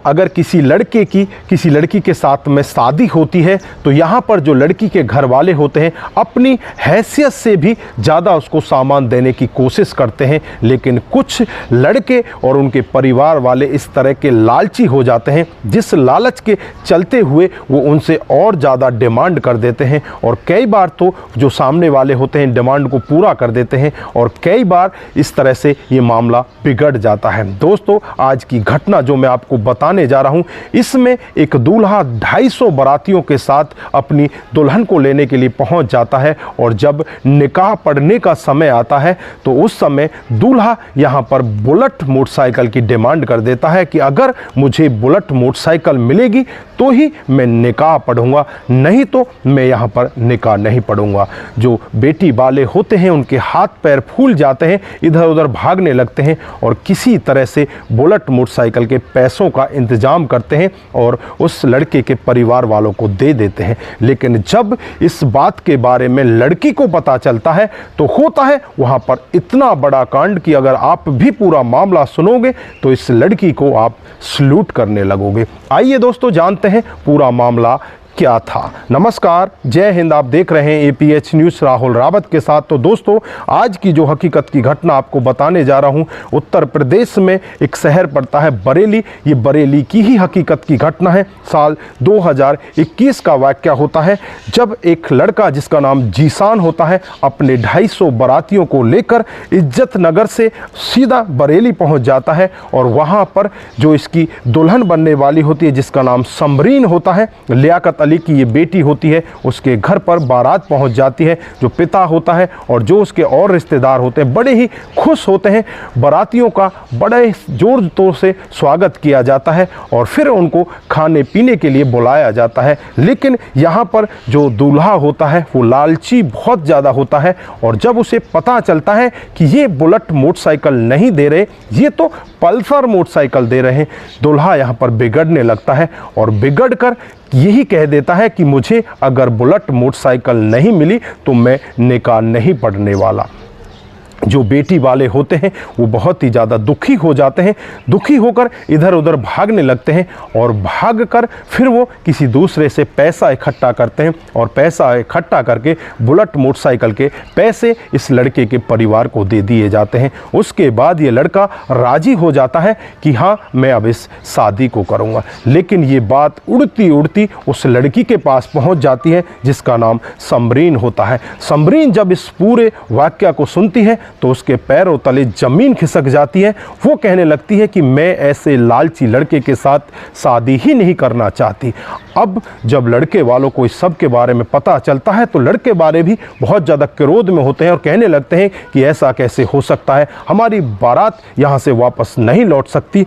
अगर किसी लड़की के साथ में शादी होती है तो यहाँ पर जो लड़की के घर वाले होते हैं अपनी हैसियत से भी ज़्यादा उसको सामान देने की कोशिश करते हैं, लेकिन कुछ लड़के और उनके परिवार वाले इस तरह के लालची हो जाते हैं जिस लालच के चलते हुए वो उनसे और ज़्यादा डिमांड कर देते हैं, और कई बार तो जो सामने वाले होते हैं डिमांड को पूरा कर देते हैं और कई बार इस तरह से ये मामला बिगड़ जाता है। दोस्तों, आज की घटना जो मैं आपको बताने जा रहा हूँ, इसमें एक दूल्हा 250 बारातियों के साथ अपनी दुल्हन को लेने के लिए पहुँच जाता है, और जब निकाह पढ़ने का समय आता है तो उस समय दूल्हा यहाँ पर बुलेट मोटरसाइकिल की डिमांड कर देता है कि अगर मुझे बुलेट मोटरसाइकिल मिलेगी तो ही मैं निकाह पढ़ूंगा, नहीं तो मैं यहाँ पर निकाह नहीं पढ़ूंगा। जो बेटी वाले होते हैं उनके हाथ पैर फूल जाते हैं, इधर उधर भागने लगते हैं और किसी तरह से बुलेट मोटरसाइकिल के पैसों का इंतजाम करते हैं और उस लड़के के परिवार वालों को दे देते हैं। लेकिन जब इस बात के बारे में लड़की को पता चलता है तो होता है वहाँ पर इतना बड़ा कांड कि अगर आप भी पूरा मामला सुनोगे तो इस लड़की को आप सल्यूट करने लगोगे। आइए दोस्तों, जानते हैं पूरा मामला क्या था। नमस्कार, जय हिंद। आप देख रहे हैं APH न्यूज़ राहुल रावत के साथ। तो दोस्तों, आज की जो हकीकत की घटना आपको बताने जा रहा हूं, उत्तर प्रदेश में एक शहर पड़ता है बरेली। ये बरेली की ही हकीकत की घटना है। साल 2021 का वाक़या होता है जब एक लड़का जिसका नाम जीशान होता है अपने 250 बारातियों को लेकर इज्जत नगर से सीधा बरेली पहुँच जाता है, और वहाँ पर जो इसकी दुल्हन बनने वाली होती है जिसका नाम समरीन होता है, लियाकत अली की ये बेटी होती है, उसके घर पर बारात पहुंच जाती है। जो पिता होता है और जो उसके और रिश्तेदार होते हैं बड़े ही खुश होते हैं। बारातियों का बड़े जोर तोर से स्वागत किया जाता है और फिर उनको खाने पीने के लिए बुलाया जाता है। लेकिन यहाँ पर जो दूल्हा होता है वो लालची बहुत ज़्यादा होता है, और जब उसे पता चलता है कि ये बुलेट मोटरसाइकिल नहीं दे रहे, ये तो पल्सर मोटरसाइकिल दे रहे हैं, दूल्हा यहाँ पर बिगड़ने लगता है और बिगड़ कर यही कह देता है कि मुझे अगर बुलेट मोटरसाइकिल नहीं मिली तो मैं निकाह नहीं पढ़ने वाला। जो बेटी वाले होते हैं वो बहुत ही ज़्यादा दुखी हो जाते हैं, दुखी होकर इधर उधर भागने लगते हैं और भागकर फिर वो किसी दूसरे से पैसा इकट्ठा करते हैं, और पैसा इकट्ठा करके बुलेट मोटरसाइकिल के पैसे इस लड़के के परिवार को दे दिए जाते हैं। उसके बाद ये लड़का राज़ी हो जाता है कि हाँ, मैं अब इस शादी को करूँगा। लेकिन ये बात उड़ती उड़ती उस लड़की के पास पहुँच जाती है जिसका नाम समरीन होता है। समरीन जब इस पूरे वाक़या को सुनती है तो उसके पैरों तले ज़मीन खिसक जाती है। वो कहने लगती है कि मैं ऐसे लालची लड़के के साथ शादी ही नहीं करना चाहती। अब जब लड़के वालों को इस सब के बारे में पता चलता है तो लड़के वाले भी बहुत ज़्यादा क्रोध में होते हैं और कहने लगते हैं कि ऐसा कैसे हो सकता है, हमारी बारात यहाँ से वापस नहीं लौट सकती।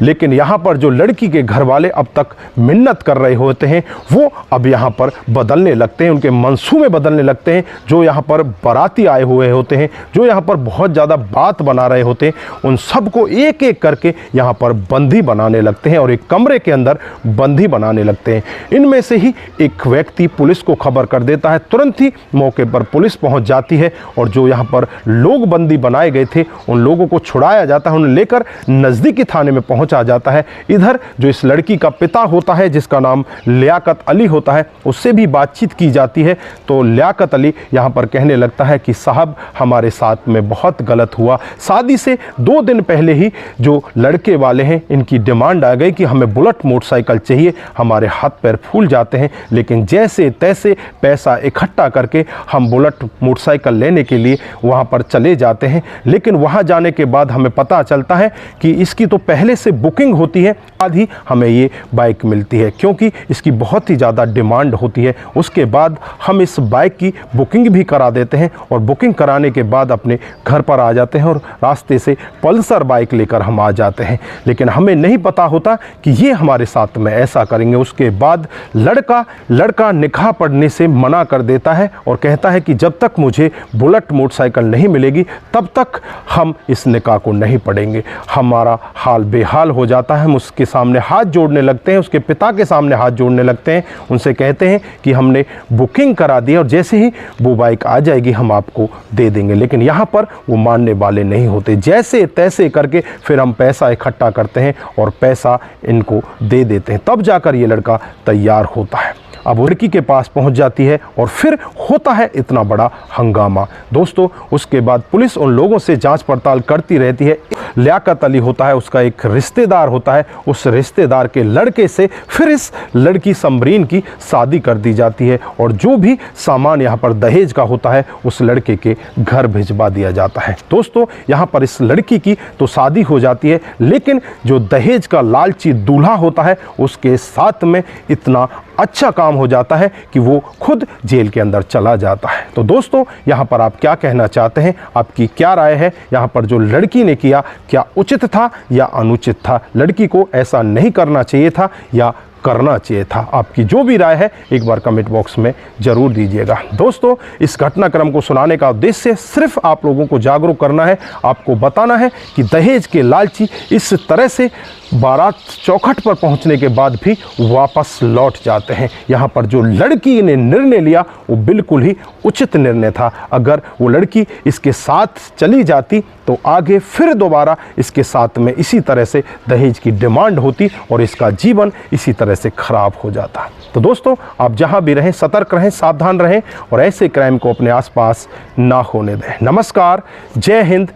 लेकिन यहाँ पर जो लड़की के घर वाले अब तक मिन्नत कर रहे होते हैं वो अब यहाँ पर बदलने लगते हैं, उनके मंसूबे बदलने लगते हैं। जो यहाँ पर बाराती आए हुए होते हैं, जो यहाँ पर बहुत ज़्यादा बात बना रहे होते हैं, उन सबको एक एक करके यहाँ पर बंदी बनाने लगते हैं और एक कमरे के अंदर बंदी बनाने लगते हैं। इनमें से ही एक व्यक्ति पुलिस को खबर कर देता है। तुरंत ही मौके पर पुलिस पहुँच जाती है और जो यहाँ पर लोग बंदी बनाए गए थे उन लोगों को छुड़ाया जाता है, उन्हें लेकर नज़दीकी थाने में पहुंचा जाता है। इधर जो इस लड़की का पिता होता है जिसका नाम लियाकत अली होता है, उससे भी बातचीत की जाती है। तो लियाकत अली यहाँ पर कहने लगता है कि साहब, हमारे साथ में बहुत गलत हुआ। शादी से 2 दिन पहले ही जो लड़के वाले हैं इनकी डिमांड आ गई कि हमें बुलेट मोटरसाइकिल चाहिए। हमारे हाथ पैर फूल जाते हैं, लेकिन जैसे तैसे पैसा इकट्ठा करके हम बुलेट मोटरसाइकिल लेने के लिए वहाँ पर चले जाते हैं। लेकिन वहाँ जाने के बाद हमें पता चलता है कि इसकी तो पहले से बुकिंग होती है, बाद ही हमें ये बाइक मिलती है, क्योंकि इसकी बहुत ही ज़्यादा डिमांड होती है। उसके बाद हम इस बाइक की बुकिंग भी करा देते हैं और बुकिंग कराने के बाद अपने घर पर आ जाते हैं और रास्ते से पल्सर बाइक लेकर हम आ जाते हैं। लेकिन हमें नहीं पता होता कि ये हमारे साथ में ऐसा करेंगे। उसके बाद लड़का निकाह पढ़ने से मना कर देता है और कहता है कि जब तक मुझे बुलेट मोटरसाइकिल नहीं मिलेगी तब तक हम इस निकाह को नहीं पढ़ेंगे। हमारा हाल बेहाल हो जाता है। हम उसके सामने हाथ जोड़ने लगते हैं, उसके पिता के सामने हाथ जोड़ने लगते हैं, उनसे कहते हैं कि हमने बुकिंग करा दी और जैसे ही वो बाइक आ जाएगी हम आपको दे देंगे। लेकिन यहाँ पर वो मानने वाले नहीं होते। जैसे तैसे करके फिर हम पैसा इकट्ठा करते हैं और पैसा इनको दे देते हैं, तब जाकर ये लड़का तैयार होता है। अब वो लड़की के पास पहुंच जाती है और फिर होता है इतना बड़ा हंगामा। दोस्तों उसके बाद पुलिस उन लोगों से जांच पड़ताल करती रहती है। लियाकत अली होता है, उसका एक रिश्तेदार होता है, उस रिश्तेदार के लड़के से फिर इस लड़की समरीन की शादी कर दी जाती है और जो भी सामान यहाँ पर दहेज का होता है उस लड़के के घर भिजवा दिया जाता है। दोस्तों यहाँ पर इस लड़की की तो शादी हो जाती है, लेकिन जो दहेज का लालची दूल्हा होता है उसके साथ में इतना अच्छा काम हो जाता है कि वो खुद जेल के अंदर चला जाता है। तो दोस्तों यहाँ पर आप क्या कहना चाहते हैं, आपकी क्या राय है? यहाँ पर जो लड़की ने किया क्या उचित था या अनुचित था? लड़की को ऐसा नहीं करना चाहिए था या करना चाहिए था? आपकी जो भी राय है एक बार कमेंट बॉक्स में ज़रूर दीजिएगा। दोस्तों इस घटनाक्रम को सुनाने का उद्देश्य सिर्फ आप लोगों को जागरूक करना है, आपको बताना है कि दहेज के लालची इस तरह से बारात चौखट पर पहुंचने के बाद भी वापस लौट जाते हैं। यहाँ पर जो लड़की ने निर्णय लिया वो बिल्कुल ही उचित निर्णय था। अगर वो लड़की इसके साथ चली जाती तो आगे फिर दोबारा इसके साथ में इसी तरह से दहेज की डिमांड होती और इसका जीवन इसी तरह से खराब हो जाता। तो दोस्तों आप जहां भी रहें सतर्क रहें, सावधान रहें और ऐसे क्राइम को अपने आसपास ना होने दें। नमस्कार, जय हिंद,